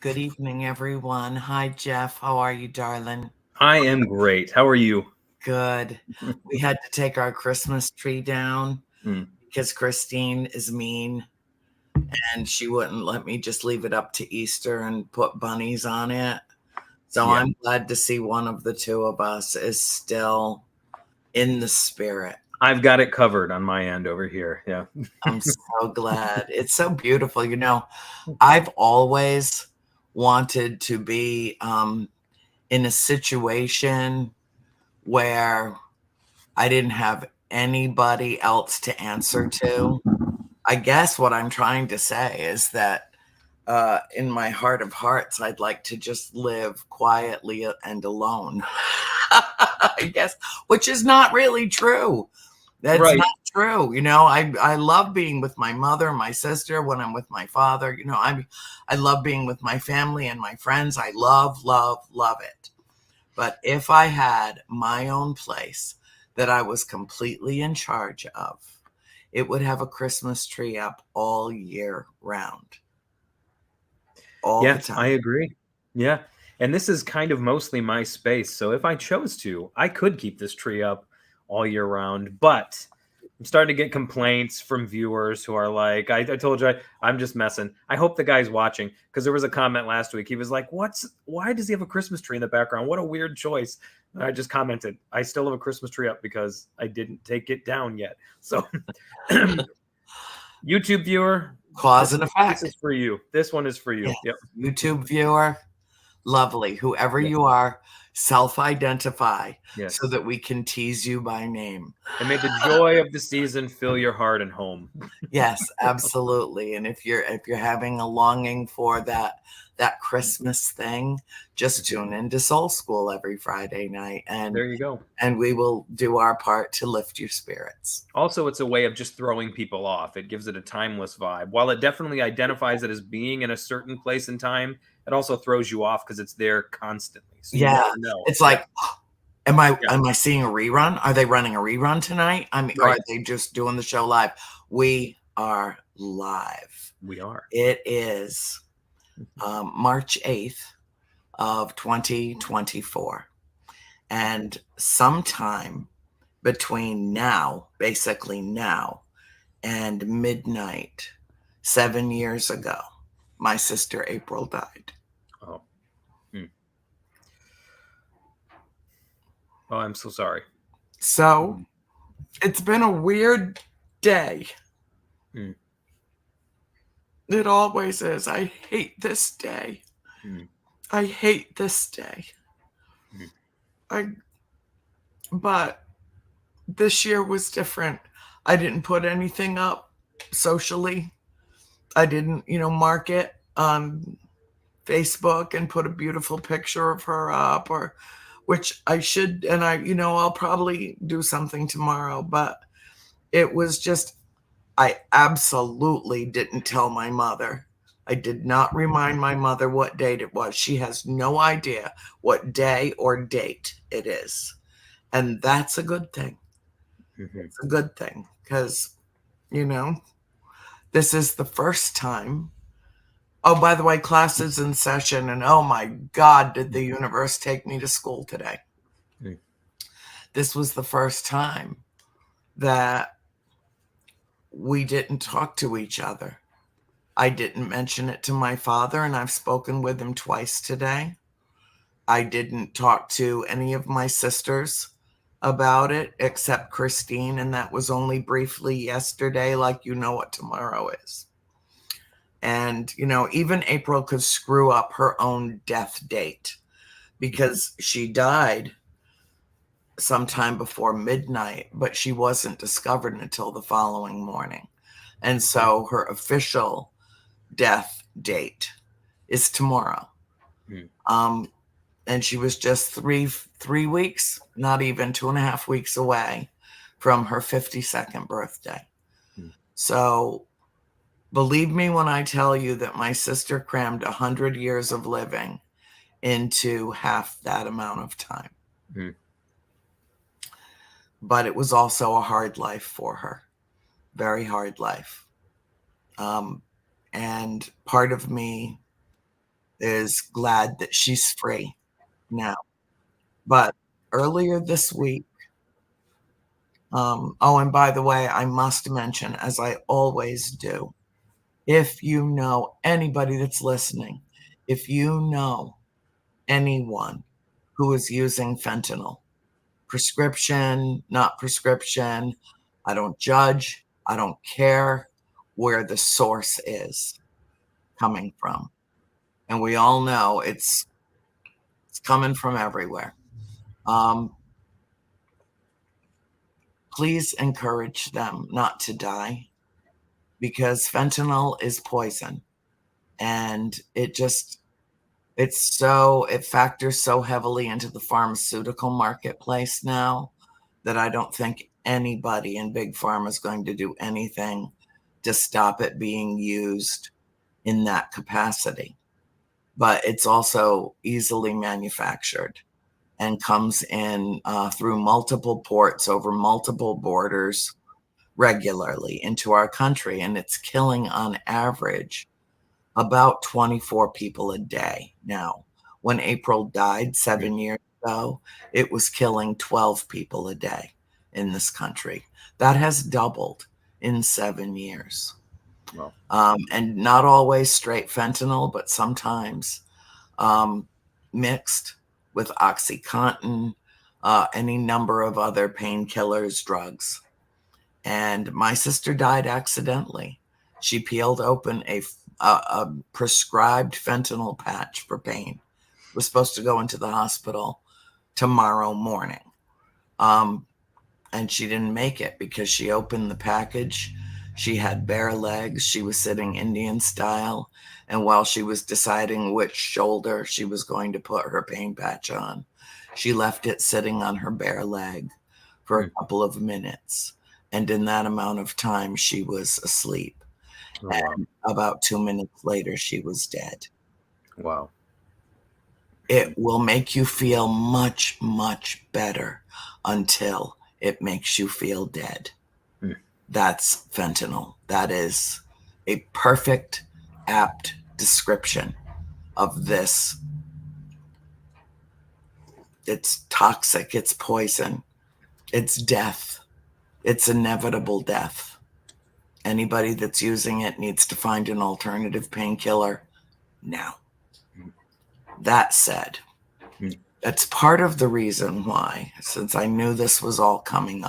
Good evening, everyone. Hi, Jeff. How are you, darling? I am great. How are you? Good. We had to take our Christmas tree down Mm. because Christine is mean and she wouldn't let me just leave it up to Easter and put bunnies on it. So Yeah, I'm glad to see one of the two of us is still in the spirit. I've got it covered on my end over here. Yeah. I'm so glad. It's so beautiful. I've always wanted to be in a situation where I didn't have anybody else to answer to. I guess what I'm trying to say is that in my heart of hearts, I'd like to just live quietly and alone. I guess, which is not really true. That's Right. not true. I love being with my mother, my sister, when I'm with my father. I love being with my family and my friends. I love, love, love it. But if I had my own place that I was completely in charge of, it would have a Christmas tree up all year round, all the Yeah, I time. agree. Yeah. And this is kind of mostly my space. So if I chose to, I could keep this tree up all year round. But I'm starting to get complaints from viewers who are like, I told you I'm just messing. I hope the guy's watching because there was a comment last week. He was like, why does he have a Christmas tree in the background? What a weird choice. And I just commented, I still have a Christmas tree up because I didn't take it down yet. So YouTube viewer, Cause this and is this effect. is for you. This one is for you. Yes. Yep. YouTube viewer, lovely. Whoever Yeah. you are, self identify so Yes. that we can tease you by name. And may the joy of the season fill your heart and home. Yes, absolutely. And if you're having a longing for that Christmas thing, just tune into Soul School every Friday night and There you go. we will do our part to lift your spirits. Also, it's a way of just throwing people off. It gives it a timeless vibe. While it definitely identifies it as being in a certain place and time, it also throws you off because it's there constantly. So you Yeah. never know. It's Yeah. like, am I Yeah. am I seeing a rerun? Are they running a rerun tonight? I mean, or are Right. they just doing the show live? We are live. We are. It is March 8th of 2024. And sometime between now, basically now, and midnight, 7 years ago, my sister April died. Oh. Hmm. Oh, I'm so sorry. So it's been a weird day. Hmm. It always is. I hate this day. Hmm. I hate this day. Hmm. I but this year was different. I didn't put anything up socially. I didn't, mark it on Facebook and put a beautiful picture of her up, or which I should, and I'll probably do something tomorrow, but it was just, I absolutely didn't tell my mother. I did not remind my mother what date it was. She has no idea what day or date it is. And that's a good thing. Hmm. It's a good thing because, you know, this is the first time. Oh, by the way, class is in session, and oh my God, did the universe take me to school today? Hmm. This was the first time that we didn't talk to each other. I didn't mention it to my father, and I've spoken with him twice today. I didn't talk to any of my sisters about it except Christine, and that was only briefly yesterday, like you know what tomorrow is. And, even April could screw up her own death date because she died sometime before midnight, but she wasn't discovered until the following morning. And so her official death date is tomorrow. Hmm. Um, and she was just three weeks, not even 2.5 weeks away from her 52nd birthday. Hmm. So believe me when I tell you that my sister crammed 100 years of living into half that amount of time. Hmm. But it was also a hard life for her, very hard life. And part of me is glad that she's free now. But earlier this week, oh, and by the way, I must mention, as I always do, if you know anybody that's listening, if you know anyone who is using fentanyl, prescription, not prescription, I don't judge, I don't care where the source is coming from. And we all know it's coming from everywhere. Please encourage them not to die, because fentanyl is poison, and it factors so heavily into the pharmaceutical marketplace now that I don't think anybody in big pharma is going to do anything to stop it being used in that capacity. But it's also easily manufactured and comes in through multiple ports over multiple borders regularly into our country. And it's killing on average about 24 people a day now. When April died 7 years ago, it was killing 12 people a day in this country. That has doubled in 7 years. Wow. And not always straight fentanyl, but sometimes mixed with OxyContin, any number of other painkillers, drugs. And my sister died accidentally. She peeled open a prescribed fentanyl patch for pain. Was supposed to go into the hospital tomorrow morning. And she didn't make it because she opened the package. She had bare legs. She was sitting Indian style. And while she was deciding which shoulder she was going to put her pain patch on, she left it sitting on her bare leg for a couple of minutes. And in that amount of time, she was asleep. Oh, wow. And about 2 minutes later, she was dead. Wow. It will make you feel much, much better until it makes you feel dead. That's fentanyl. That is a perfect, apt description of this. It's toxic. It's poison. It's death. It's inevitable death. Anybody that's using it needs to find an alternative painkiller now. That said, that's part of the reason why, since I knew this was all coming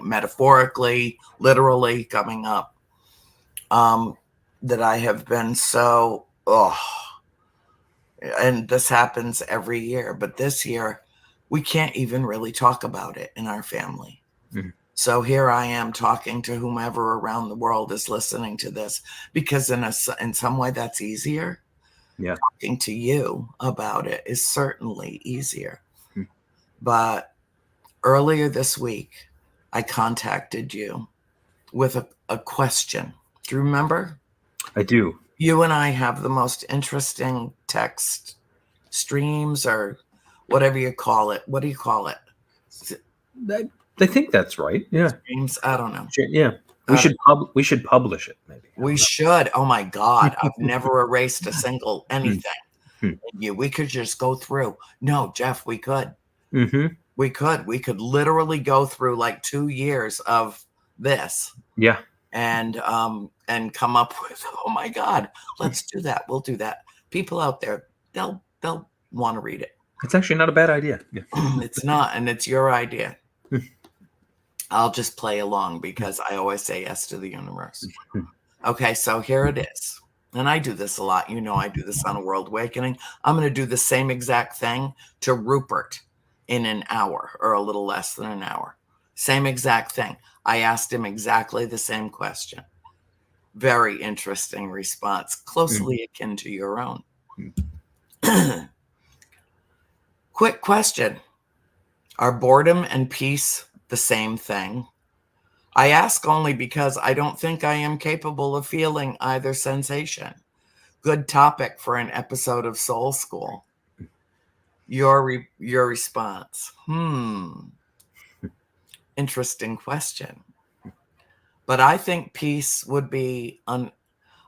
metaphorically, literally coming up, that I have been so, and this happens every year, but this year we can't even really talk about it in our family. So here I am talking to whomever around the world is listening to this, because in some way that's easier. Yeah. Talking to you about it is certainly easier. But earlier this week, I contacted you with a question. Do you remember? I do. You and I have the most interesting text streams, or whatever you call it. What do you call it? I think that's right. Yeah. Streams? I don't know. Yeah. We should publish it, maybe. We should. Oh my God. I've never erased a single anything. We could just go through. No, Jeff, we could. We could literally go through like 2 years of this. Yeah. And come up with, oh my God, let's do that. We'll do that. People out there, they'll want to read it. It's actually not a bad idea. Yeah. It's not, and it's your idea. I'll just play along because I always say yes to the universe. Okay, so here it is. And I do this a lot. You know, I do this on A World Awakening. I'm going to do the same exact thing to Rupert in an hour, or a little less than an hour. Same exact thing. I asked him exactly the same question. Very interesting response, closely akin to your own. Quick question. Are boredom and peace the same thing? I ask only because I don't think I am capable of feeling either sensation. Good topic for an episode of Soul School. Your response. Interesting question. But I think peace would be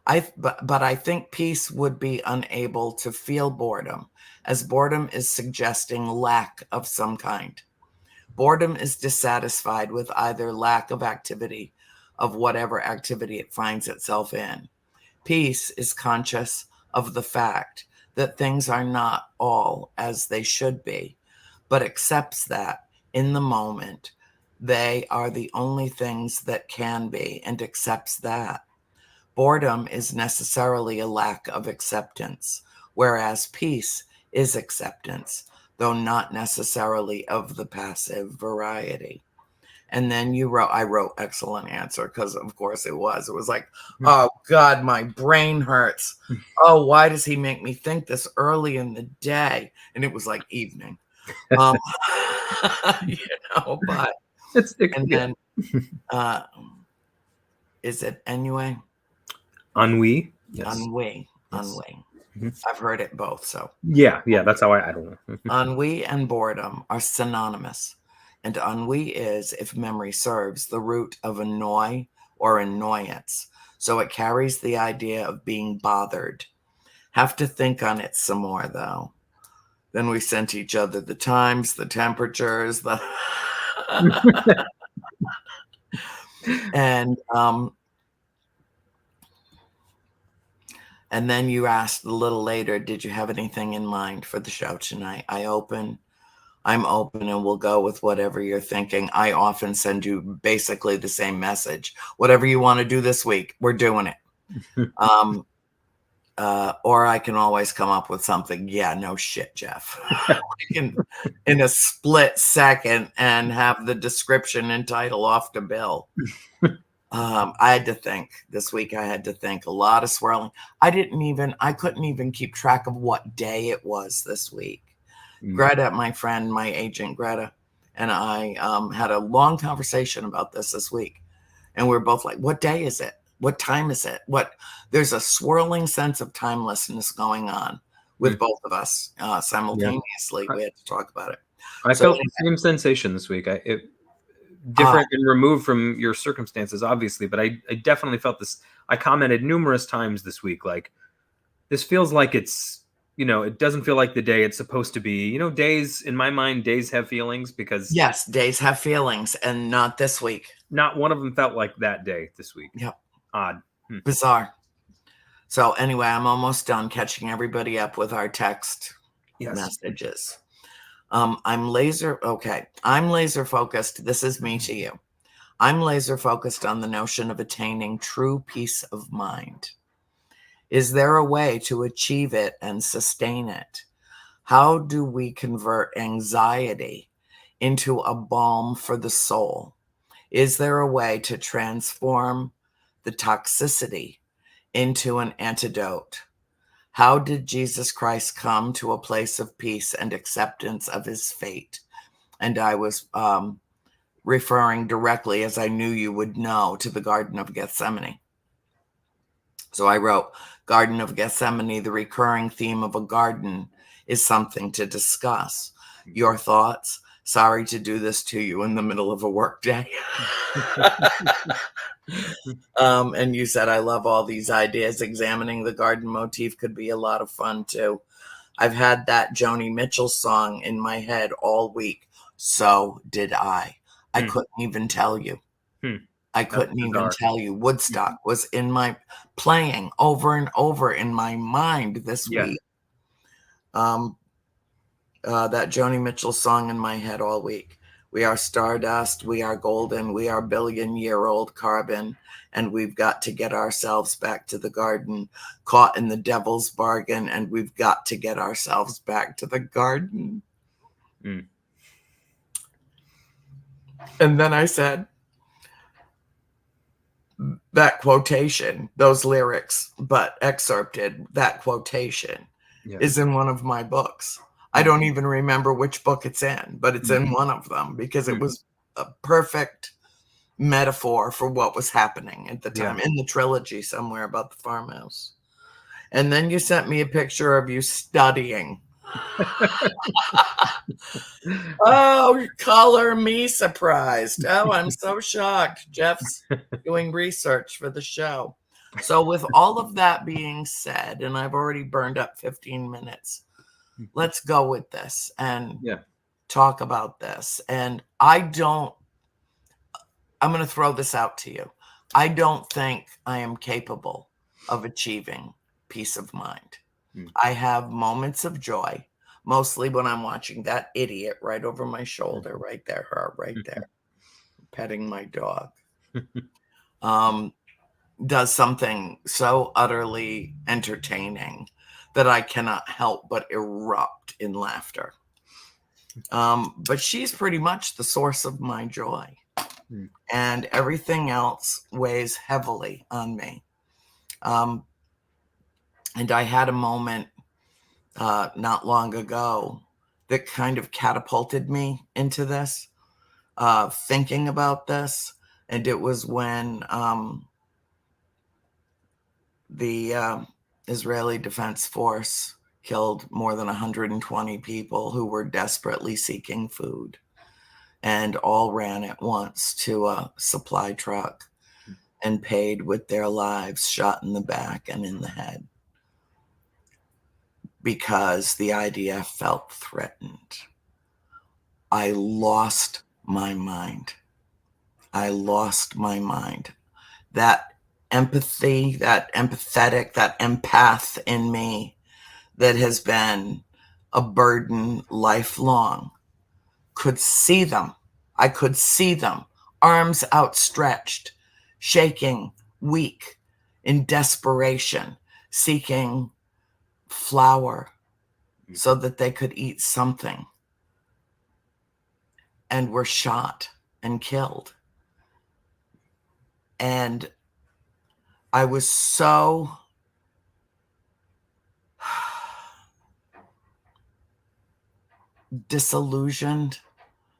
But I think peace would be unable to feel boredom, as boredom is suggesting lack of some kind. Boredom is dissatisfied with either lack of activity, of whatever activity it finds itself in. Peace is conscious of the fact that things are not all as they should be, but accepts that in the moment they are the only things that can be, and accepts that. Boredom is necessarily a lack of acceptance, whereas peace is acceptance, though not necessarily of the passive variety. And then I wrote excellent answer, because of course it was like, oh God, my brain hurts. Oh, why does he make me think this early in the day? And it was like evening. Um, you but and Yeah. then is it anyway? Ennui. Yes. Ennui. Yes. Ennui. Mhm. I've heard it both. So Yeah. That's how I don't know. ennui and boredom are synonymous. And ennui is, if memory serves, the root of annoy or annoyance. So it carries the idea of being bothered. Have to think on it some more, though. Then we sent each other the times, the temperatures, the and then you asked a little later, did you have anything in mind for the show tonight? I'm open, and we'll go with whatever you're thinking. I often send you basically the same message. Whatever you want to do this week, we're doing it. Or I can always come up with something. Yeah, no shit, Jeff. We can, in a split second, and have the description and title off to Bill. I had to think this week. I had to think a lot of swirling. I couldn't even keep track of what day it was this week. Greta, my friend, my agent Greta, and I had a long conversation about this week. And we're both like, what day is it? What time is it? There's a swirling sense of timelessness going on with both of us simultaneously. We had to talk about it. I felt the same sensation this week. Different and removed from your circumstances, obviously, but I definitely felt this. I commented numerous times this week, like, this feels like it's, it doesn't feel like the day it's supposed to be. Days, in my mind, days have feelings, because yes, days have feelings, and not this week. Not one of them felt like that day this week. Yep. Odd. Bizarre. So anyway, I'm almost done catching everybody up with our text messages. I'm laser focused. This is me to you. I'm laser focused on the notion of attaining true peace of mind. Is there a way to achieve it and sustain it? How do we convert anxiety into a balm for the soul? Is there a way to transform the toxicity into an antidote? How did Jesus Christ come to a place of peace and acceptance of his fate? And I was referring directly, as I knew you would know, to the Garden of Gethsemane. So I wrote, Garden of Gethsemane, the recurring theme of a garden is something to discuss. Your thoughts? Sorry to do this to you in the middle of a work day. And you said, I love all these ideas. Examining the garden motif could be a lot of fun too. I've had that Joni Mitchell song in my head all week. So did I. I couldn't even tell you. I couldn't even tell you. Woodstock was in my playing over and over in my mind this week. That Joni Mitchell song in my head all week. We are stardust, we are golden, we are billion-year-old carbon, and we've got to get ourselves back to the garden, caught in the devil's bargain, and we've got to get ourselves back to the garden. And then I said, that quotation, those lyrics, but excerpted, that quotation is in one of my books. I don't even remember which book it's in, but it's in one of them, because it was a perfect metaphor for what was happening at the time, in the trilogy somewhere about the farmhouse. And then you sent me a picture of you studying. Oh, color me surprised. Oh, I'm so shocked. Jeff's doing research for the show. So with all of that being said, and I've already burned up 15 minutes, let's go with this and Yeah. talk about this. And I'm going to throw this out to you. I don't think I am capable of achieving peace of mind. Mm. I have moments of joy, mostly when I'm watching that idiot right over my shoulder, right there, her right there, petting my dog. Does something so utterly entertaining that I cannot help but erupt in laughter. But she's pretty much the source of my joy, Mm. and everything else weighs heavily on me. And I had a moment not long ago that kind of catapulted me into this, thinking about this. And it was when the Israeli Defense Force killed more than 120 people who were desperately seeking food, and all ran at once to a supply truck and paid with their lives, shot in the back and in the head, because the IDF felt threatened. I lost my mind. I lost my mind. That empathy, that empathetic, that empath in me that has been a burden lifelong could see them. I could see them, arms outstretched, shaking, weak, in desperation, seeking flour so that they could eat something, and were shot and killed. And I was so disillusioned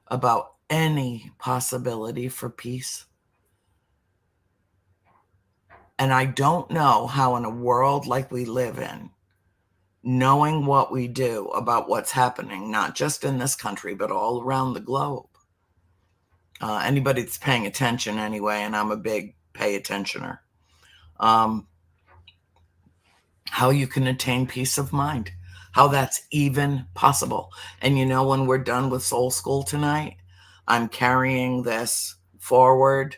about any possibility for peace. And I don't know how, in a world like we live in, knowing what we do about what's happening, not just in this country, but all around the globe. Anybody that's paying attention anyway, and I'm a big pay attentioner, how you can attain peace of mind, how that's even possible. And you know, when we're done with Soul School tonight, I'm carrying this forward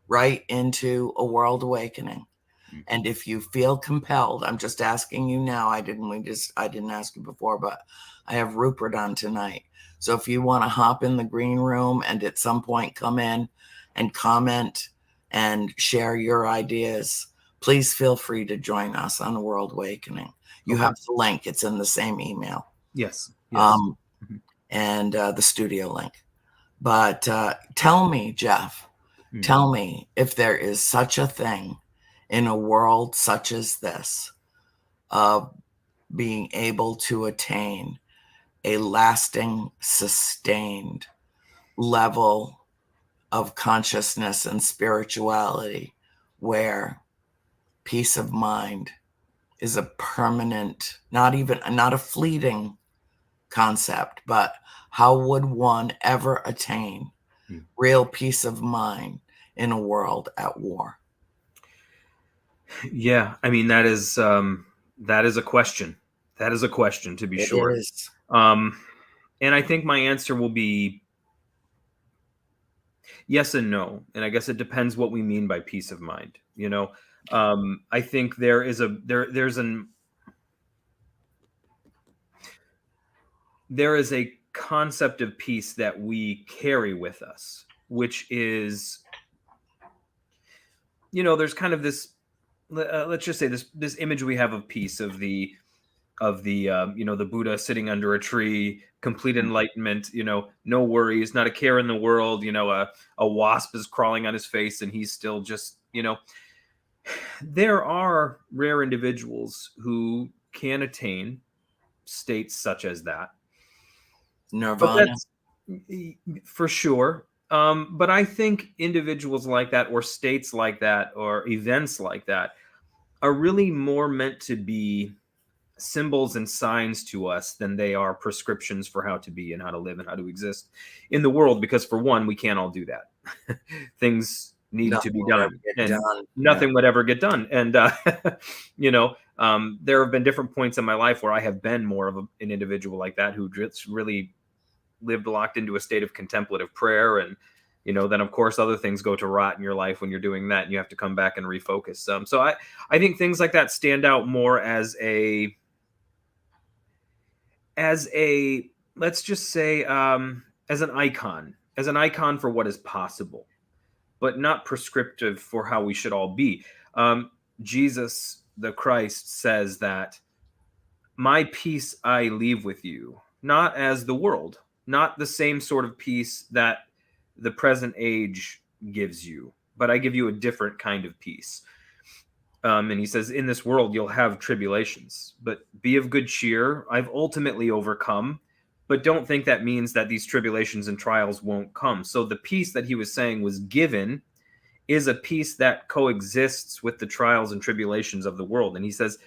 right into a world awakening. And if you feel compelled, I'm just asking you now. I didn't ask you before, but I have Rupert on tonight. So if you want to hop in the green room and at some point come in and comment and share your ideas, please feel free to join us on World Awakening. You Okay. have the link. It's in the same email. Yes. Yes. And the studio link. But tell me, Jeff, tell me if there is such a thing in a world such as this, of being able to attain a lasting, sustained level of consciousness and spirituality where peace of mind is a permanent, not a fleeting concept, but how would one ever attain real peace of mind in a world at war? Yeah, I mean that is a question. That is a question, to be It sure. is. And I think my answer will be yes and no. And I guess it depends what we mean by peace of mind. I think there's a concept of peace that we carry with us, which is, there's kind of this, let's just say this image we have of peace, of the the Buddha sitting under a tree, complete enlightenment, no worries, not a care in the world, a wasp is crawling on his face and he's still just, there are rare individuals who can attain states such as that. But Nirvana. that's for sure. But I think individuals like that, or states like that, or events like that are really more meant to be symbols and signs to us than they are prescriptions for how to be and how to live and how to exist in the world. Because for one, we can't all do that. Things need to Nothing be would ever done, get and done. Yeah. nothing would ever get done. And there have been different points in my life where I have been more of an individual like that, who just really lived locked into a state of contemplative prayer. And then of course other things go to rot in your life when you're doing that, and you have to come back and refocus. So I think things like that stand out more as a let's just say, as an icon for what is possible, but not prescriptive for how we should all be. Jesus the Christ says that my peace I leave with you, not as the world, not the same sort of peace that the present age gives you, but I give you a different kind of peace. And he says, in this world, you'll have tribulations, but be of good cheer. I've ultimately overcome, but don't think that means that these tribulations and trials won't come. So the peace that he was saying was given is a peace that coexists with the trials and tribulations of the world. And he says,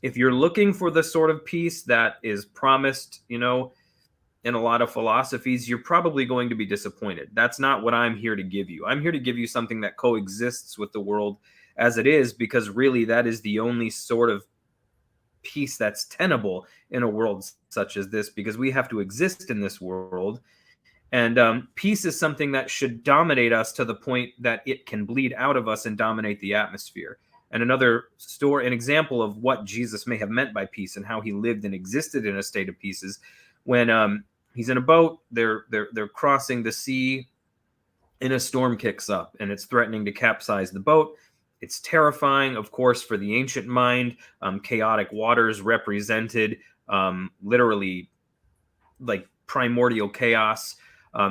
if you're looking for the sort of peace that is promised, in a lot of philosophies, you're probably going to be disappointed. That's not what I'm here to give you. I'm here to give you something that coexists with the world as it is, because really that is the only sort of peace that's tenable in a world such as this, because we have to exist in this world. And peace is something that should dominate us to the point that it can bleed out of us and dominate the atmosphere. And an example of what Jesus may have meant by peace and how he lived and existed in a state of peace is when he's in a boat, they're crossing the sea, and a storm kicks up and it's threatening to capsize the boat. It's terrifying, of course, for the ancient mind. Chaotic waters represented literally like primordial chaos.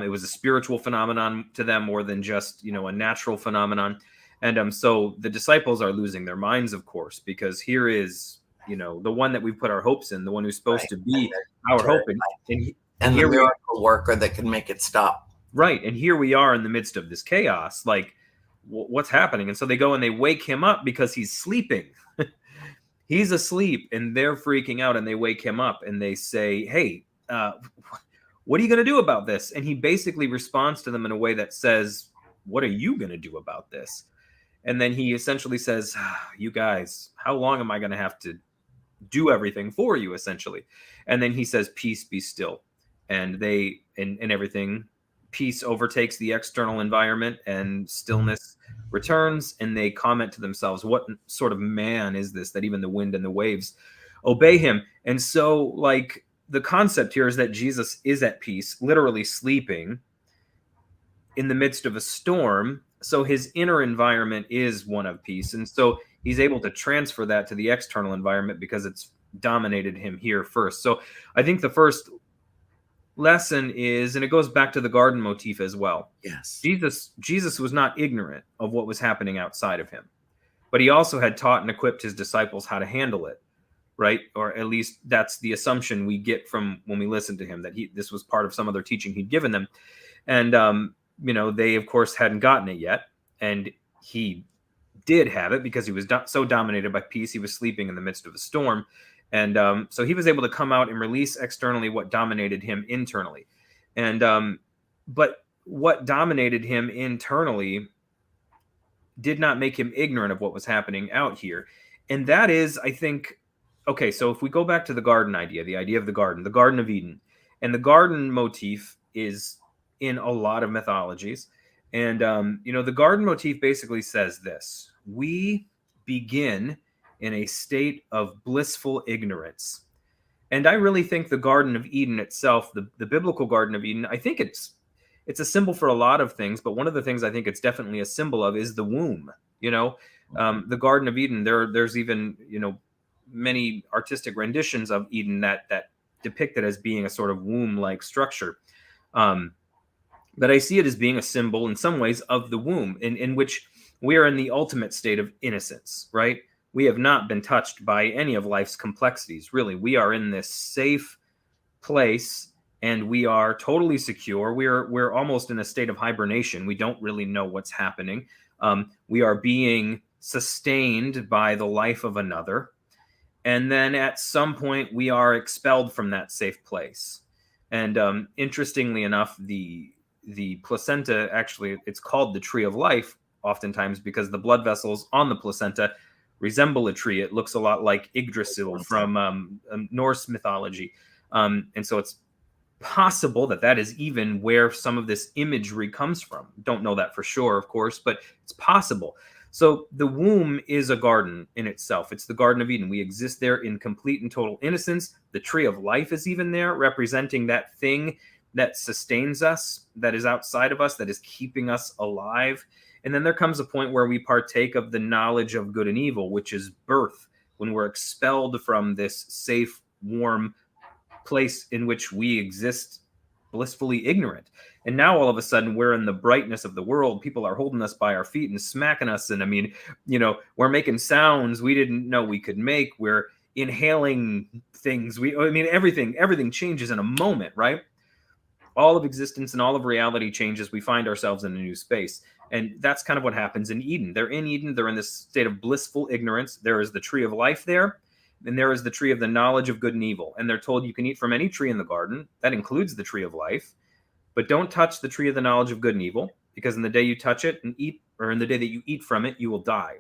It was a spiritual phenomenon to them more than just, a natural phenomenon. And so the disciples are losing their minds, of course, because here is, the one that we've put our hopes in, the one who's supposed to be our hope. And the miracle worker that can make it stop. Right. And here we are in the midst of this chaos. Like, what's happening? And so they go and they wake him up because he's sleeping. He's asleep, and they're freaking out, and they wake him up and they say, hey, what are you going to do about this? And he basically responds to them in a way that says, what are you going to do about this? And then he essentially says, you guys, how long am I going to have to do everything for you, essentially? And then he says, peace, be still. And everything, peace overtakes the external environment and stillness returns, and they comment to themselves, what sort of man is this that even the wind and the waves obey him? And so, like, the concept here is that Jesus is at peace, literally sleeping in the midst of a storm. So his inner environment is one of peace. And so he's able to transfer that to the external environment because it's dominated him here first. So I think the first lesson is, and it goes back to the garden motif as well. Yes. Jesus was not ignorant of what was happening outside of him, but he also had taught and equipped his disciples how to handle it. Right? Or at least that's the assumption we get from when we listen to him, that this was part of some other teaching he'd given them. And, they, of course, hadn't gotten it yet. And he did have it because he was so dominated by peace. He was sleeping in the midst of a storm. And so he was able to come out and release externally what dominated him internally. And but what dominated him internally did not make him ignorant of what was happening out here. And that is, I think, okay, so if we go back to the garden idea, the idea of the Garden of Eden, and the garden motif is in a lot of mythologies. And, the garden motif basically says this: we begin in a state of blissful ignorance. And I really think the Garden of Eden itself, the biblical Garden of Eden, I think it's a symbol for a lot of things, but one of the things I think it's definitely a symbol of is the womb. The Garden of Eden, there's even, many artistic renditions of Eden that depict it as being a sort of womb-like structure. But I see it as being a symbol in some ways of the womb, in which we are in the ultimate state of innocence, right? We have not been touched by any of life's complexities, really. We are in this safe place, and we are totally secure. We're almost in a state of hibernation. We don't really know what's happening. We are being sustained by the life of another. And then at some point, we are expelled from that safe place. And interestingly enough, the placenta, actually, it's called the tree of life, oftentimes because the blood vessels on the placenta resemble a tree. It looks a lot like Yggdrasil from Norse mythology. And so it's possible that that is even where some of this imagery comes from. Don't know that for sure, of course, but it's possible. So the womb is a garden in itself. It's the Garden of Eden. We exist there in complete and total innocence. The tree of life is even there, representing that thing that sustains us, that is outside of us, that is keeping us alive. And then there comes a point where we partake of the knowledge of good and evil, which is birth, when we're expelled from this safe, warm place in which we exist blissfully ignorant. And now all of a sudden we're in the brightness of the world. People are holding us by our feet and smacking us. And I mean, we're making sounds we didn't know we could make. We're inhaling things. Everything changes in a moment, right? All of existence and all of reality changes. We find ourselves in a new space. And that's kind of what happens in Eden. They're in Eden. They're in this state of blissful ignorance. There is the tree of life there. And there is the tree of the knowledge of good and evil. And they're told you can eat from any tree in the garden. That includes the tree of life. But don't touch the tree of the knowledge of good and evil, because in the day you touch it and eat, or in the day that you eat from it, you will die.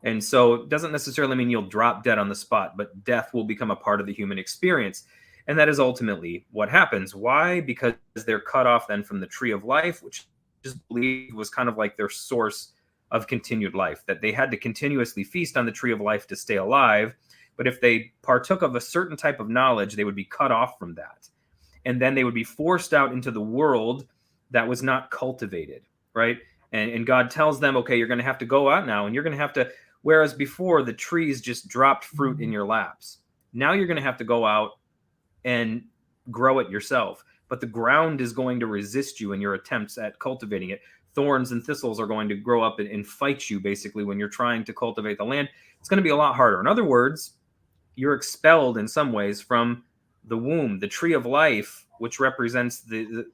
And so it doesn't necessarily mean you'll drop dead on the spot, but death will become a part of the human experience. And that is ultimately what happens. Why? Because they're cut off then from the tree of life, which is believed was kind of like their source of continued life, that they had to continuously feast on the tree of life to stay alive. But if they partook of a certain type of knowledge, they would be cut off from that. And then they would be forced out into the world that was not cultivated, right? And God tells them, okay, you're going to have to go out now, and you're going to have to, whereas before the trees just dropped fruit in your laps. Now you're going to have to go out and grow it yourself. But the ground is going to resist you in your attempts at cultivating it. Thorns and thistles are going to grow up and fight you, basically, when you're trying to cultivate the land. It's going to be a lot harder. In other words, you're expelled in some ways from the womb, the tree of life, which represents the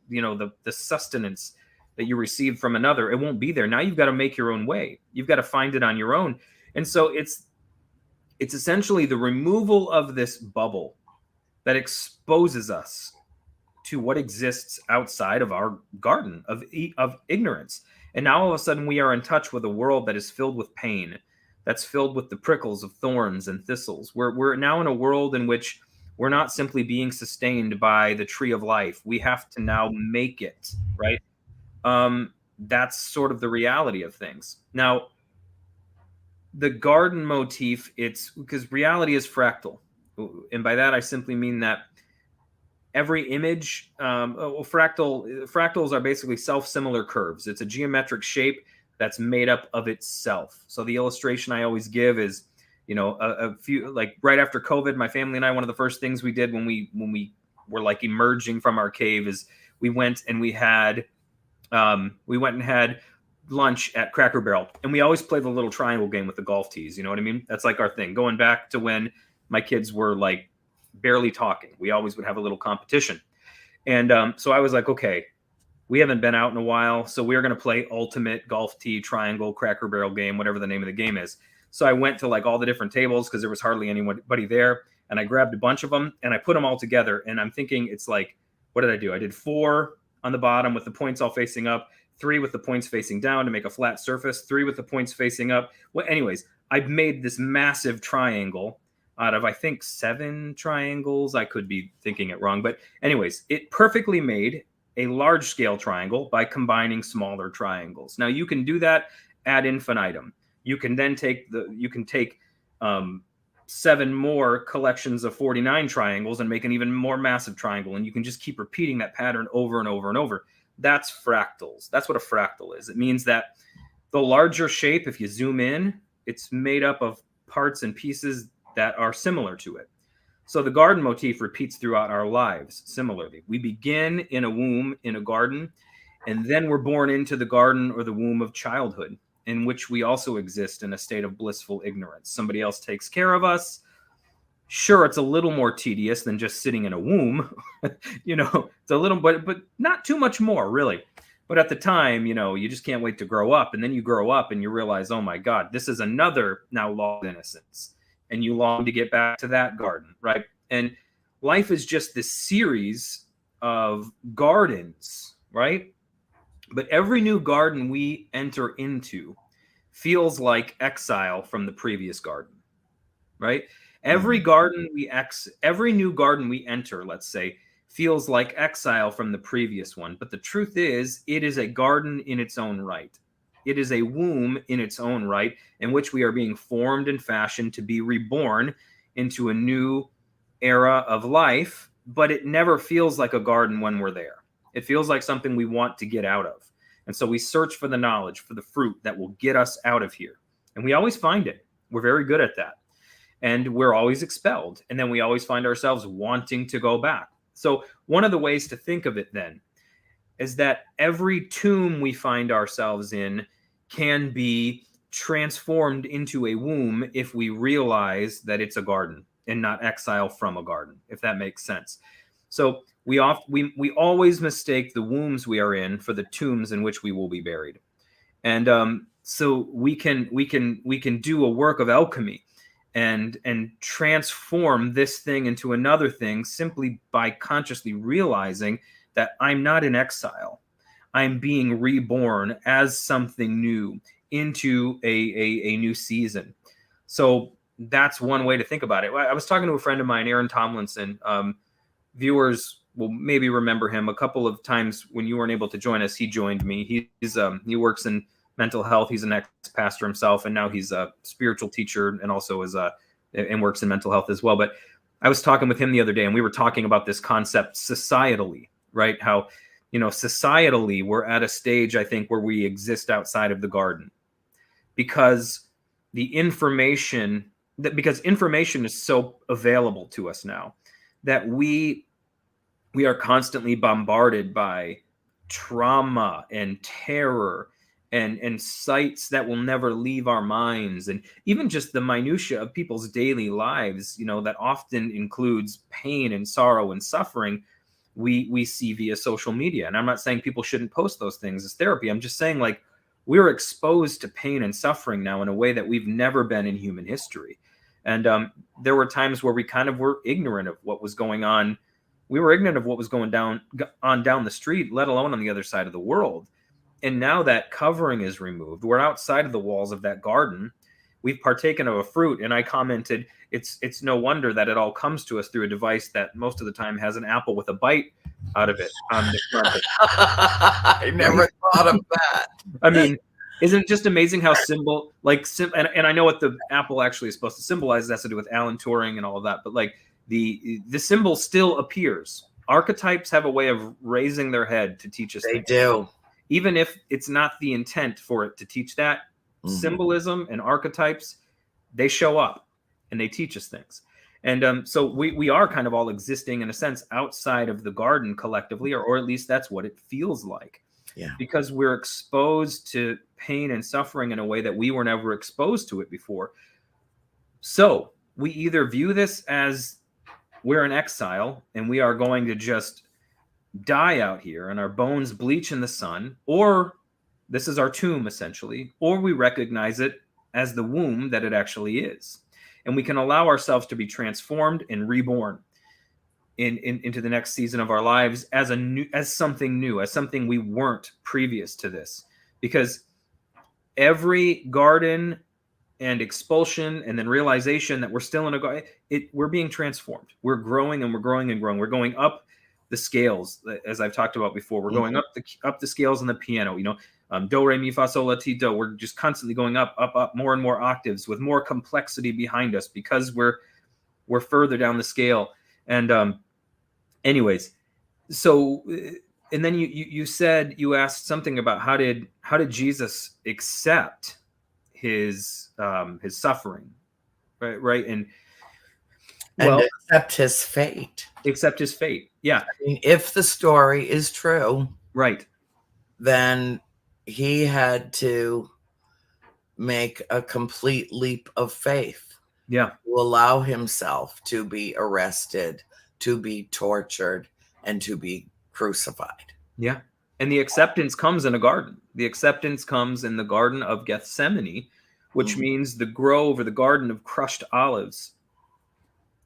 sustenance that you receive from another. It won't be there. Now you've got to make your own way. You've got to find it on your own. And so it's essentially the removal of this bubble that exposes us to what exists outside of our garden of ignorance. And now all of a sudden we are in touch with a world that is filled with pain, that's filled with the prickles of thorns and thistles. We're now in a world in which we're not simply being sustained by the tree of life. We have to now make it, right? That's sort of the reality of things. Now, the garden motif, it's because reality is fractal. And by that, I simply mean that every image, fractals are basically self-similar curves. It's a geometric shape that's made up of itself. So the illustration I always give is, a few, like right after COVID, my family and I, one of the first things we did when we were like emerging from our cave is we went and had lunch at Cracker Barrel, and we always play the little triangle game with the golf tees. You know what I mean? That's like our thing. Going back to when my kids were like barely talking, we always would have a little competition. And so I was like, okay, we haven't been out in a while, so we're going to play ultimate golf tee triangle Cracker Barrel game, whatever the name of the game is. So I went to like all the different tables because there was hardly anybody there, and I grabbed a bunch of them and I put them all together. And I'm thinking, it's like, what did I do? I did 4 on the bottom with the points all facing up, 3 with the points facing down to make a flat surface, 3 with the points facing up. Well, anyways, I've made this massive triangle out of, I think, 7 triangles. I could be thinking it wrong, but anyways, it perfectly made a large scale triangle by combining smaller triangles. Now you can do that ad infinitum. You can then take 7 more collections of 49 triangles and make an even more massive triangle. And you can just keep repeating that pattern over and over and over. That's fractals. That's what a fractal is. It means that the larger shape, if you zoom in, it's made up of parts and pieces that are similar to it. So the garden motif repeats throughout our lives similarly. We begin in a womb, in a garden, and then we're born into the garden or the womb of childhood, in which we also exist in a state of blissful ignorance. Somebody else takes care of us. Sure, it's a little more tedious than just sitting in a womb. It's a little, but not too much more, really. But at the time, you just can't wait to grow up. And then you grow up and you realize, oh my God, this is another now lost innocence. And you long to get back to that garden, right? And life is just this series of gardens, right? But every new garden we enter into feels like exile from the previous garden, right? Mhm. Every new garden we enter, let's say, feels like exile from the previous one. But the truth is, it is a garden in its own right. It is a womb in its own right, in which we are being formed and fashioned to be reborn into a new era of life. But it never feels like a garden when we're there. It feels like something we want to get out of. And so we search for the knowledge, for the fruit that will get us out of here. And we always find it. We're very good at that, and we're always expelled. And then we always find ourselves wanting to go back. So, one of the ways to think of it then is that every tomb we find ourselves in can be transformed into a womb if we realize that it's a garden and not exile from a garden, if that makes sense. So, we always mistake the wombs we are in for the tombs in which we will be buried. And so we can do a work of alchemy and transform this thing into another thing simply by consciously realizing that I'm not in exile. I'm being reborn as something new into a new season. So that's one way to think about it. I was talking to a friend of mine, Aaron Tomlinson. Viewers will maybe remember him. A couple of times when you weren't able to join us, he joined me. He works in mental health. He's an ex-pastor himself, and now he's a spiritual teacher and also and works in mental health as well. But I was talking with him the other day, and we were talking about this concept societally, right? How, societally, we're at a stage, I think, where we exist outside of the garden because because information is so available to us now that we are constantly bombarded by trauma and terror and sights that will never leave our minds, and even just the minutia of people's daily lives, that often includes pain and sorrow and suffering, we see via social media. And I'm not saying people shouldn't post those things as therapy. I'm just saying, like, we're exposed to pain and suffering now in a way that we've never been in human history. And there were times where we kind of were ignorant of what was going on. We were ignorant of what was going down the street, let alone on the other side of the world. And now that covering is removed, we're outside of the walls of that garden. We've partaken of a fruit, and I commented, it's no wonder that it all comes to us through a device that most of the time has an apple with a bite out of it on the front. I never thought of that. I mean, isn't it just amazing how and I know what the apple actually is supposed to symbolize. It has to do with Alan Turing and all of that, but like the symbol still appears. Archetypes have a way of raising their head to teach us They things. do. Even if it's not the intent for it to teach that, symbolism and archetypes, they show up and they teach us things. And so we are kind of all existing in a sense outside of the garden collectively, or at least that's what it feels like. Yeah. Because we're exposed to pain and suffering in a way that we were never exposed to it before. So we either view this as we're in exile and we are going to just die out here and our bones bleach in the sun, or this is our tomb essentially, or we recognize it as the womb that it actually is. And we can allow ourselves to be transformed and reborn into the next season of our lives as something new, as something we weren't previous to this. Because every garden and expulsion and then realization that we're still in a garden, we're being transformed. We're growing and we're growing and growing. We're going up the scales, as I've talked about before. We're going up the scales on the piano, do, re, mi, fa, sol, la, ti, do. We're just constantly going up, more and more octaves with more complexity behind us because we're further down the scale. And anyways, so and then you said, you asked something about how did Jesus accept his suffering, right, and accept his fate. Accept his fate. Yeah. I mean, if the story is true, right, then he had to make a complete leap of faith. Yeah. To allow himself to be arrested, to be tortured, and to be crucified. Yeah. And the acceptance comes in a garden. The acceptance comes in the Garden of Gethsemane, which means the grove or the garden of crushed olives.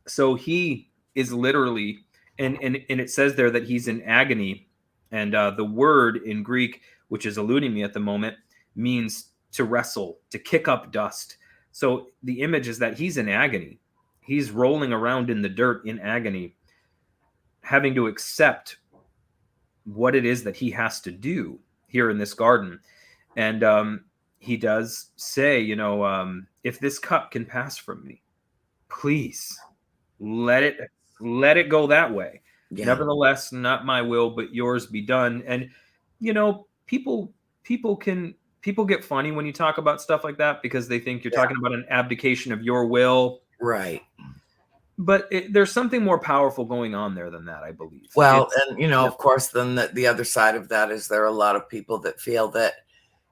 So he is literally, and it says there that he's in agony. And the word in Greek, which is eluding me at the moment, means to wrestle, to kick up dust. So the image is that he's in agony. He's rolling around in the dirt in agony, having to accept what it is that he has to do here in this garden. And he does say, if this cup can pass from me, please let it go that way. Yeah. Nevertheless, not my will, but yours be done. And people get funny when you talk about stuff like that because they think you're talking about an abdication of your will. Right. But there's something more powerful going on there than that, I believe. Well, and of course, then the other side of that is there are a lot of people that feel that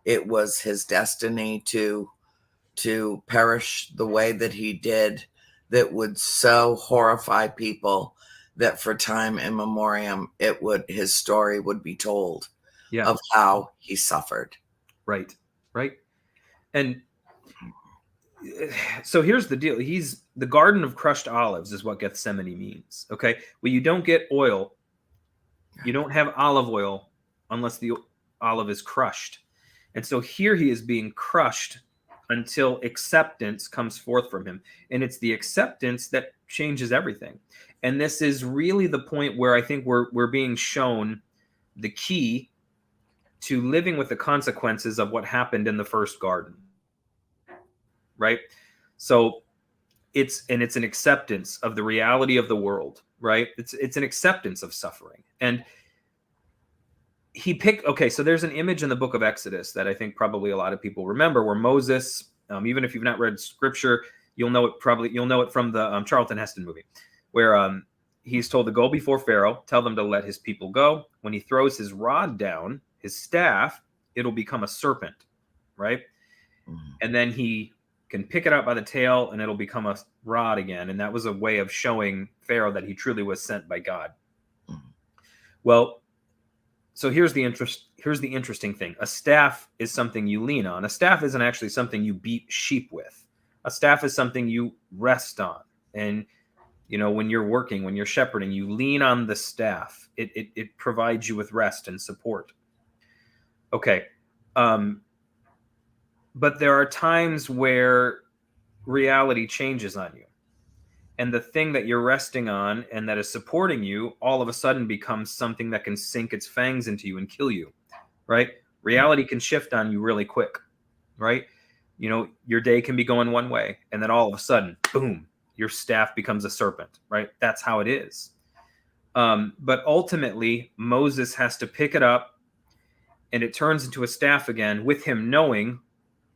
it was his destiny to perish the way that he did, that would so horrify people that for time immemorial his story would be told of how he suffered. Right. And so here's the deal. He's the garden of crushed olives is what Gethsemane means. Okay. Well, you don't get oil. You don't have olive oil unless the olive is crushed. And so here he is being crushed until acceptance comes forth from him. And it's the acceptance that changes everything. And this is really the point where I think we're being shown the key to living with the consequences of what happened in the first garden. Right? So it's an acceptance of the reality of the world, right? It's an acceptance of suffering. And so there's an image in the book of Exodus that I think probably a lot of people remember where Moses, even if you've not read scripture, you'll know it from the Charlton Heston movie, where he's told to go before Pharaoh, tell them to let his people go. When he throws his rod down, his staff, it'll become a serpent, right? Mm-hmm. And then he can pick it up by the tail and it'll become a rod again. And that was a way of showing Pharaoh that he truly was sent by God. Mm-hmm. Well, so here's the interesting thing. A staff is something you lean on. A staff isn't actually something you beat sheep with. A staff is something you rest on. And, when you're working, when you're shepherding, you lean on the staff. It provides you with rest and support. Okay. But there are times where reality changes on you. And the thing that you're resting on and that is supporting you all of a sudden becomes something that can sink its fangs into you and kill you, right? Reality can shift on you really quick, right? Your day can be going one way and then all of a sudden, boom, your staff becomes a serpent, right? That's how it is. But ultimately, Moses has to pick it up and it turns into a staff again with him knowing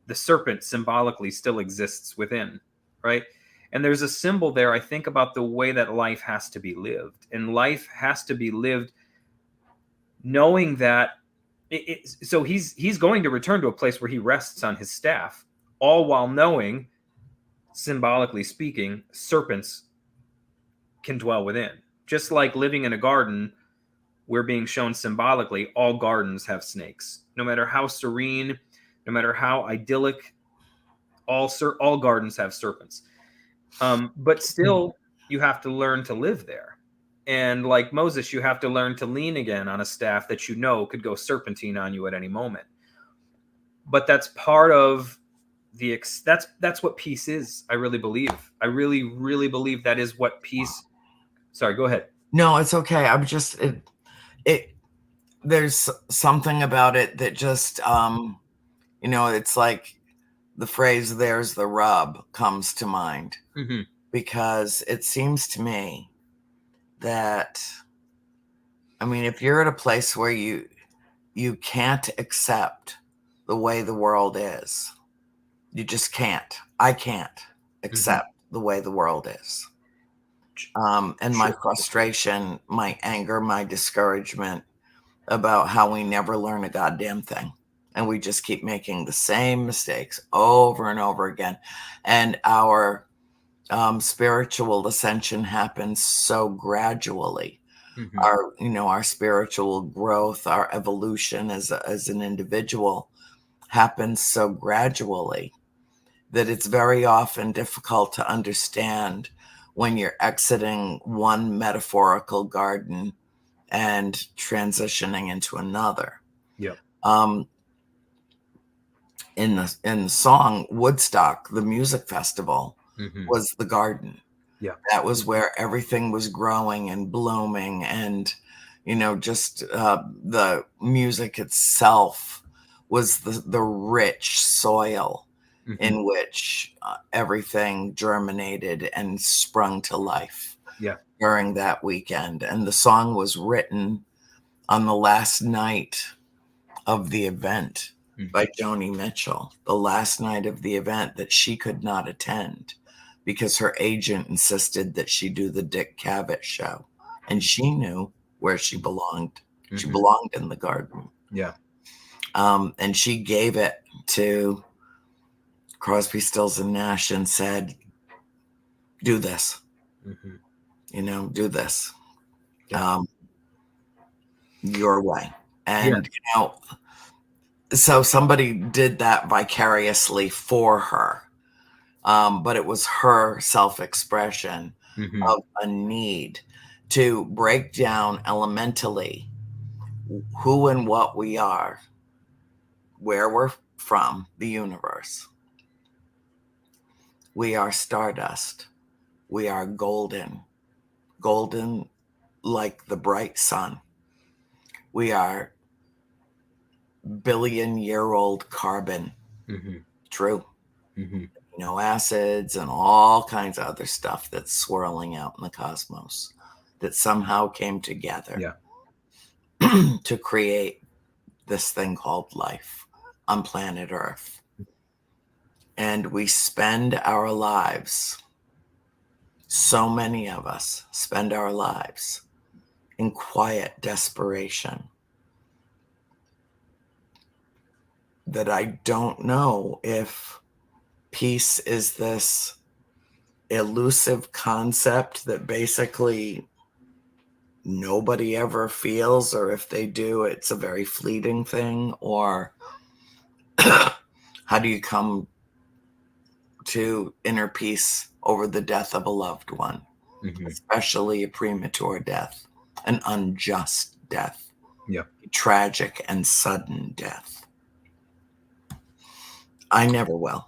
the serpent symbolically still exists within, right? And there's a symbol there, I think, about the way that life has to be lived. And life has to be lived knowing that so he's going to return to a place where he rests on his staff, all while knowing, symbolically speaking, serpents can dwell within. Just like living in a garden, we're being shown symbolically, all gardens have snakes. No matter how serene, no matter how idyllic, all gardens have serpents. But still, you have to learn to live there. And like Moses, you have to learn to lean again on a staff that could go serpentine on you at any moment. But that's part of that's what peace is. I really believe. I really, really believe that is what peace. Sorry, go ahead. No, it's okay. I'm just there's something about it that just it's like the phrase "there's the rub" comes to mind. Mm-hmm. Because it seems to me that, if you're at a place where you can't accept the way the world is, you just can't. I can't accept the way the world is. And my frustration, my anger, my discouragement about how we never learn a goddamn thing. And we just keep making the same mistakes over and over again. And our spiritual ascension happens so gradually. Mm-hmm. Our spiritual growth, our evolution as an individual happens so gradually that it's very often difficult to understand when you're exiting one metaphorical garden and transitioning into another. Yeah. Um, in the song Woodstock, the music festival, was the garden. Yeah. That was where everything was growing and blooming, and just the music itself was the rich soil in which everything germinated and sprung to life Yeah. during that weekend. And the song was written on the last night of the event by Joni Mitchell, the last night of the event that she could not attend because her agent insisted that she do the Dick Cavett show. And she knew where she belonged. She belonged in the garden. Yeah. And she gave it to Crosby, Stills, and Nash and said, do this, do this your way. And, so somebody did that vicariously for her. But it was her self-expression of a need to break down elementally who and what we are, where we're from, the universe. We are stardust. We are golden, golden like the bright sun. We are billion-year-old carbon. True. Acids and all kinds of other stuff that's swirling out in the cosmos that somehow came together to create this thing called life on planet Earth. And we spend our lives, so many of us spend our lives in quiet desperation that I don't know if peace is this elusive concept that basically nobody ever feels, or if they do, it's a very fleeting thing, or how do you come to inner peace over the death of a loved one, especially a premature death, an unjust death, a tragic and sudden death? I never will.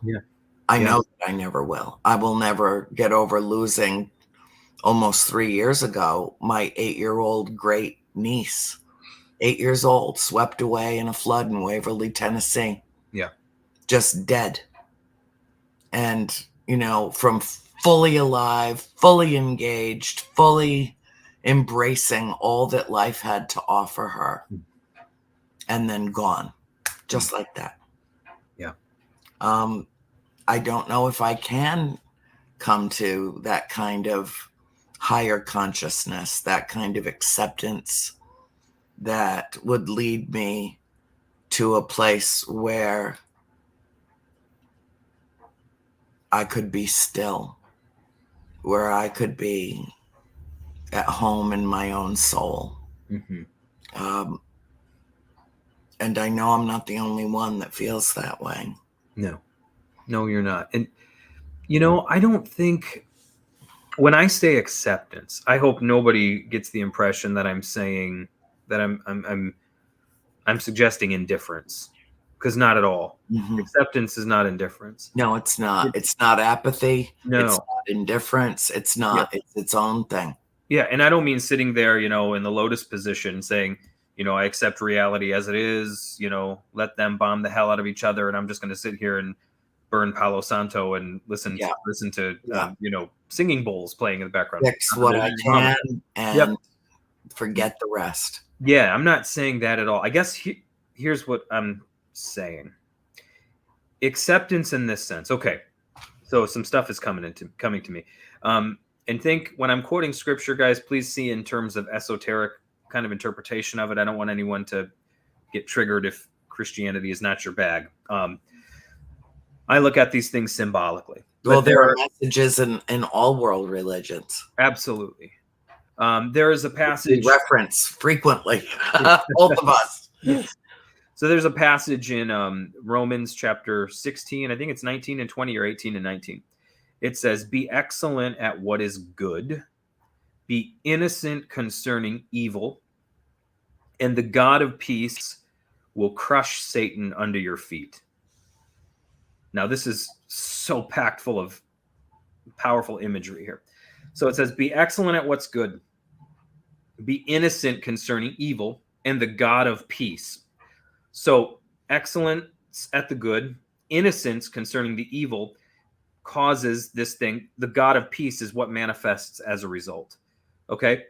I know that I never will. I will never get over losing, almost 3 years ago, my 8-year-old great niece, 8 years old, swept away in a flood in Waverly, Tennessee. Just dead. And, from fully alive, fully engaged, fully embracing all that life had to offer her, and then gone, just like that. I don't know if I can come to that kind of higher consciousness, that kind of acceptance that would lead me to a place where I could be still, where I could be at home in my own soul. And I know I'm not the only one that feels that way. No, you're not. And, I don't think, when I say acceptance, I hope nobody gets the impression that I'm saying that I'm suggesting indifference, because not at all. Acceptance is not indifference. No, it's not. It's not apathy. No. It's not indifference. It's not. It's its own thing. Yeah, and I don't mean sitting there, in the lotus position saying, I accept reality as it is, let them bomb the hell out of each other, and I'm just going to sit here and burn Palo Santo and listen to singing bowls playing in the background. Fix what I can and forget the rest. Yeah, I'm not saying that at all. I guess here's what I'm saying. Acceptance in this sense. Okay, so some stuff is coming to me. And think, when I'm quoting scripture, guys, please see in terms of esoteric kind of interpretation of it. I don't want anyone to get triggered if Christianity is not your bag. I look at these things symbolically. Well, there are messages in all world religions. Absolutely. There is a passage we reference frequently, both of us. So there's a passage in Romans chapter 16. I think it's 19 and 20 or 18 and 19. It says, "Be excellent at what is good. Be innocent concerning evil. And the God of peace will crush Satan under your feet. Now, this is so packed full of powerful imagery here. So it says, be excellent at what's good, be innocent concerning evil, and the God of peace. So excellence at the good, innocence concerning the evil causes this thing. The God of peace is what manifests as a result. Okay.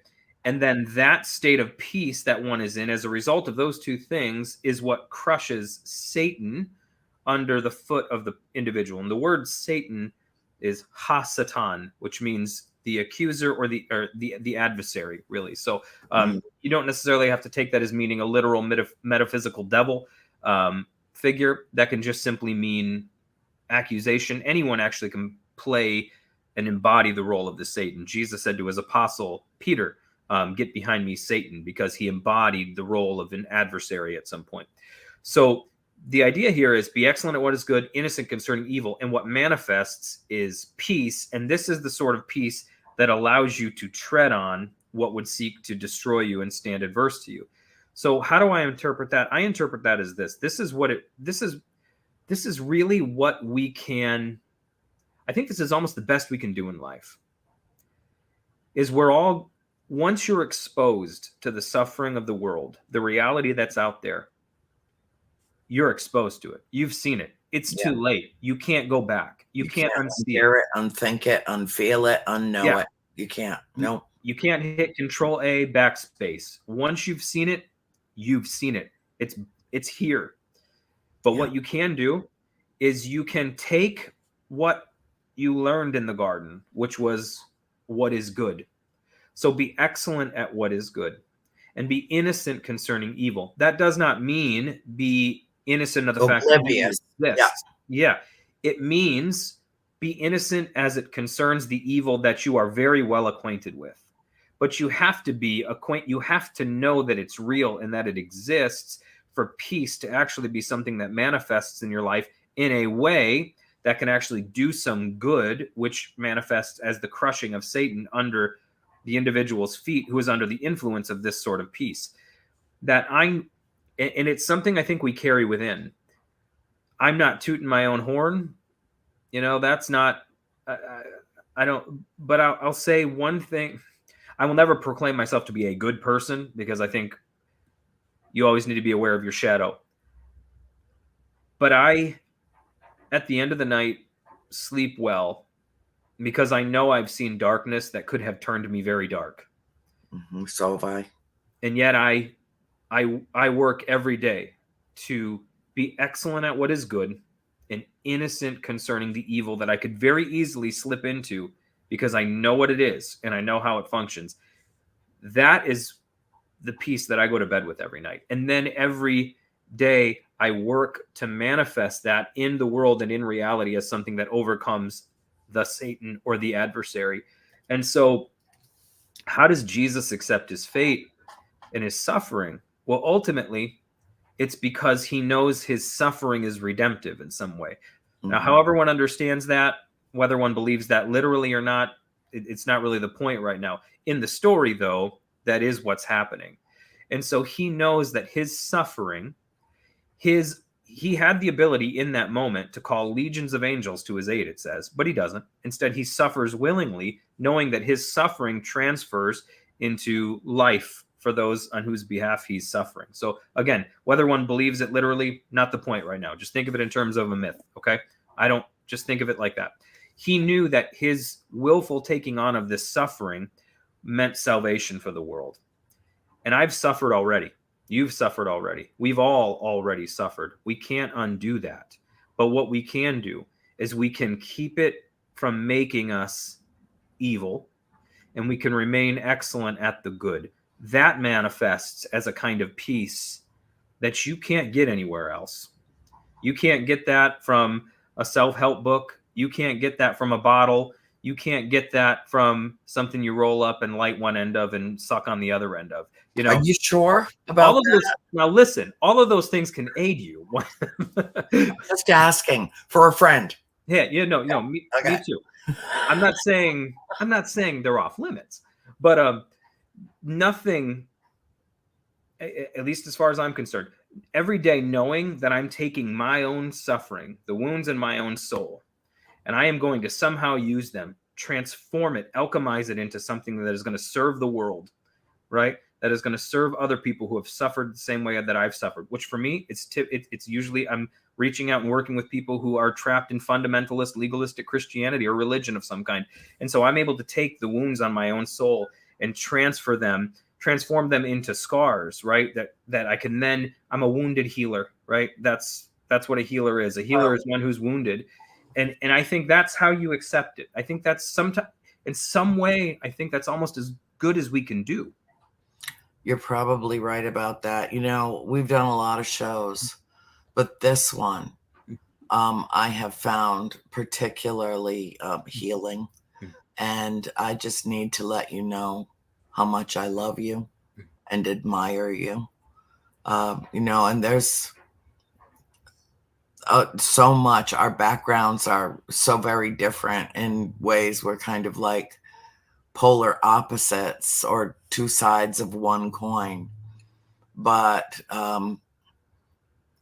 And then that state of peace that one is in as a result of those two things is what crushes Satan under the foot of the individual. And the word Satan is ha-satan, which means the accuser or the adversary, really. So you don't necessarily have to take that as meaning a literal metaphysical devil figure. That can just simply mean accusation. Anyone actually can play and embody the role of the Satan. Jesus said to his apostle Peter, get behind me, Satan, because he embodied the role of an adversary at some point. So the idea here is be excellent at what is good, innocent concerning evil, and what manifests is peace. And this is the sort of peace that allows you to tread on what would seek to destroy you and stand adverse to you. So how do I interpret that? I interpret that as this. This is really what we can, I think this is almost the best we can do in life, is once you're exposed to the suffering of the world, the reality that's out there, you're exposed to it. You've seen it. It's too late. You can't go back. You can't unsee it, unthink it, unfeel it, unknow it. You can't. No. You can't hit Control A, backspace. Once you've seen it, you've seen it. It's here. But what you can do is you can take what you learned in the garden, which was what is good. So be excellent at what is good and be innocent concerning evil. That does not mean be innocent of the fact that evil exists. Yeah. It means be innocent as it concerns the evil that you are very well acquainted with. But you have to you have to know that it's real and that it exists for peace to actually be something that manifests in your life in a way that can actually do some good, which manifests as the crushing of Satan under the individual's feet who is under the influence of this sort of peace. And it's something I think we carry within. I'm not tooting my own horn. That's not, I don't, but I'll say one thing. I will never proclaim myself to be a good person because I think you always need to be aware of your shadow. But I, at the end of the night, sleep well because I know I've seen darkness that could have turned me very dark. Mm-hmm. So have I. And yet I work every day to be excellent at what is good and innocent concerning the evil that I could very easily slip into because I know what it is and I know how it functions. That is the peace that I go to bed with every night. And then every day I work to manifest that in the world and in reality as something that overcomes the Satan or the adversary. And so how does Jesus accept his fate and his suffering? Well, ultimately, it's because he knows his suffering is redemptive in some way. Mm-hmm. Now, however one understands that, whether one believes that literally or not, it's not really the point right now. In the story, though, that is what's happening. And so he knows that his suffering, he had the ability in that moment to call legions of angels to his aid, it says, but he doesn't. Instead, he suffers willingly, knowing that his suffering transfers into life for those on whose behalf he's suffering. So again, whether one believes it literally, not the point right now. Just think of it in terms of a myth, okay? I don't just think of it like that. He knew that his willful taking on of this suffering meant salvation for the world. And I've suffered already. You've suffered already. We've all already suffered. We can't undo that. But what we can do is we can keep it from making us evil, and we can remain excellent at the good. That manifests as a kind of peace that you can't get anywhere else. You can't get that from a self-help book. You can't get that from a bottle. You can't get that from something you roll up and light one end of and suck on the other end of. Are you sure about all of those? Now listen, all of those things can aid you. I'm just asking for a friend. Yeah, me too. I'm not saying they're off limits, but nothing, at least as far as I'm concerned, every day knowing that I'm taking my own suffering, the wounds in my own soul, and I am going to somehow use them, transform it, alchemize it into something that is going to serve the world, right? That is going to serve other people who have suffered the same way that I've suffered. Which for me, it's usually I'm reaching out and working with people who are trapped in fundamentalist, legalistic Christianity or religion of some kind, and so I'm able to take the wounds on my own soul and transform them into scars, right? That I can then, I'm a wounded healer, right? That's what a healer is. A healer is one who's wounded, and I think that's how you accept it. I think that's sometimes in some way, I think that's almost as good as we can do. You're probably right about that. You know, we've done a lot of shows, but this one, I have found particularly healing. And I just need to let you know how much I love you and admire you. You know, and there's so much. Our backgrounds are so very different in ways we're kind of like polar opposites or two sides of one coin. But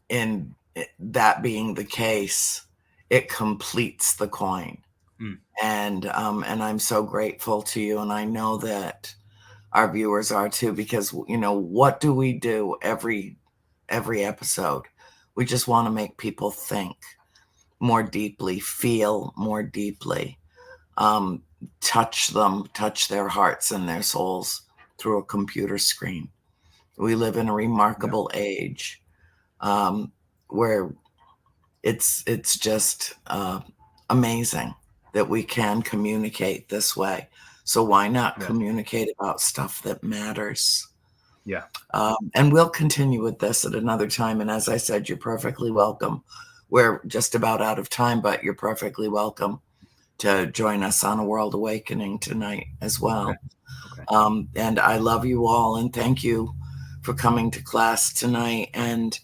in that being the case, it completes the coin. And I'm so grateful to you, and I know that our viewers are too, because you know, what do we do every episode? We just want to make people think more deeply, feel more deeply, touch their hearts and their souls through a computer screen. We live in a remarkable age where it's just amazing that we can communicate this way. So why not communicate about stuff that matters? Yeah. And we'll continue with this at another time. And as I said, you're perfectly welcome. We're just about out of time, but you're perfectly welcome to join us on A World Awakening tonight as well. Okay. And I love you all, and thank you for coming to class tonight. And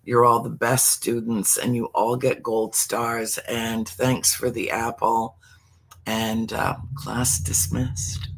you're all the best students, and you all get gold stars. And thanks for the apple. And class dismissed.